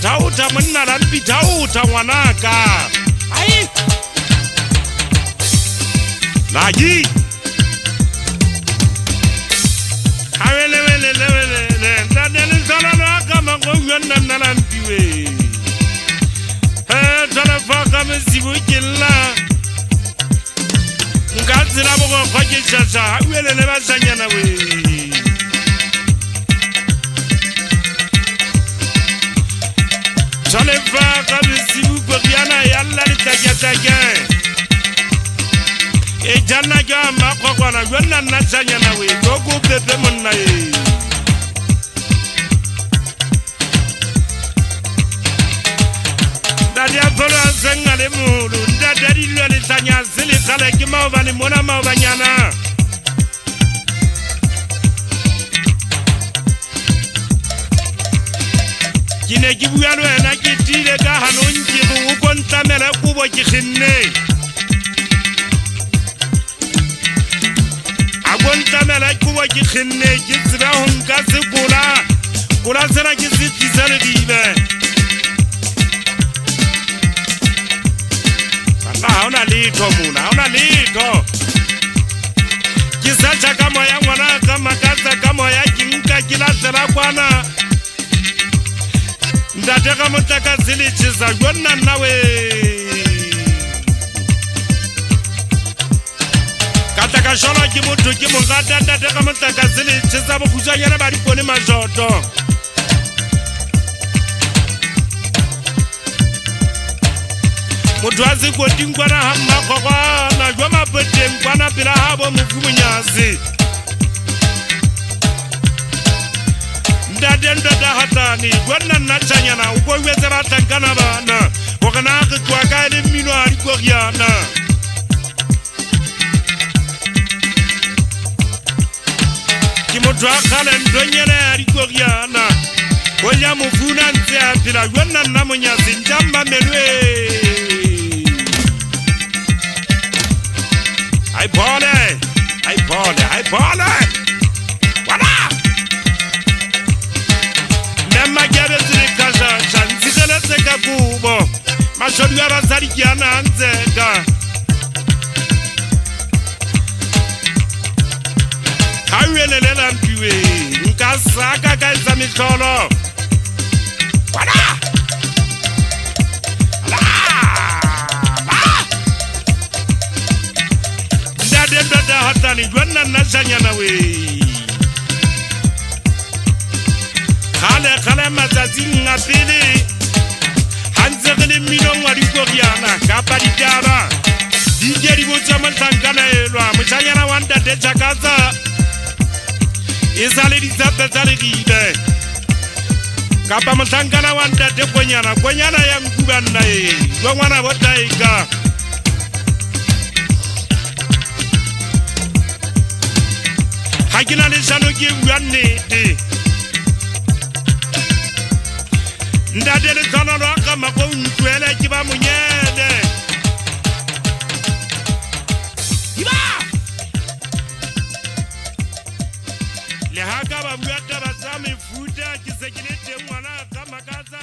Tauta monna rampi tauta ngwanaka. Ai. Lagi. Awele ndadele salana kama ngonyana narampiwe. Talafa kama sibukilla. Ngazira boko kwakishasha awele lebasanyana we. Talafa kama sibukuriana yalla litagataga. E jana gama kwa kwana yonna nasanyana we. Gogo bebe monna ye. Dadia polo asengale mulu. Dadari lwele tanya zili kale kima ovani mona maovanyana. Kine kibu yalo ena kitile kahano njibu ukonta mele kubo kikhinne. Agonta mele kubo kikhinne kizira hunkasi kula zera kisi kizere dibe. Hauna lito muna, hauna lito. Kisacha kama ya mwana kama kaza kama ya kinka kila sera kwana. Ndateka mutaka zili chisa yona nawe. Kataka shola kimutu kimungata ndateka mutaka zili chisa bukuja yana bari koni majoto. Mutwazi kodingwana hamba kwa na joma pete ngwana bila habo mufumunyazi. Ndada hatani gwana nachanyana uko wezera tankana bana wakana kwa kale mino alikoriana. Kimotwa kale ndonyele alikoriana. Oya mufuna nze apira gwana namunyazi njamba melwe. Ai pole. Wala. Nema gere zili kasha chanzizele seka kubo. Mashodi ya razari kiana anzeka. Hawele lela mpiwe. Nkasaka kaisa mikolo. Wala. Ndada hatani gwana nasanyana we. Kale mazazi ngapili. Hanzegele mino mwari koriana. Kapari dara. Digeri bocha mantangana elwa. Mchanyana wanda decha kaza. Izale dizabda zale ride. Kapa mantangana wanda de kwenyana ya mkubana ye. Gwana wotaiga. Hakina le sanoki wanne de. Ndade le tonoro kama ko ntwele kiba munyede. Kiba. Le haka ba mwata bazame futa kisekile te mwana kama kaza.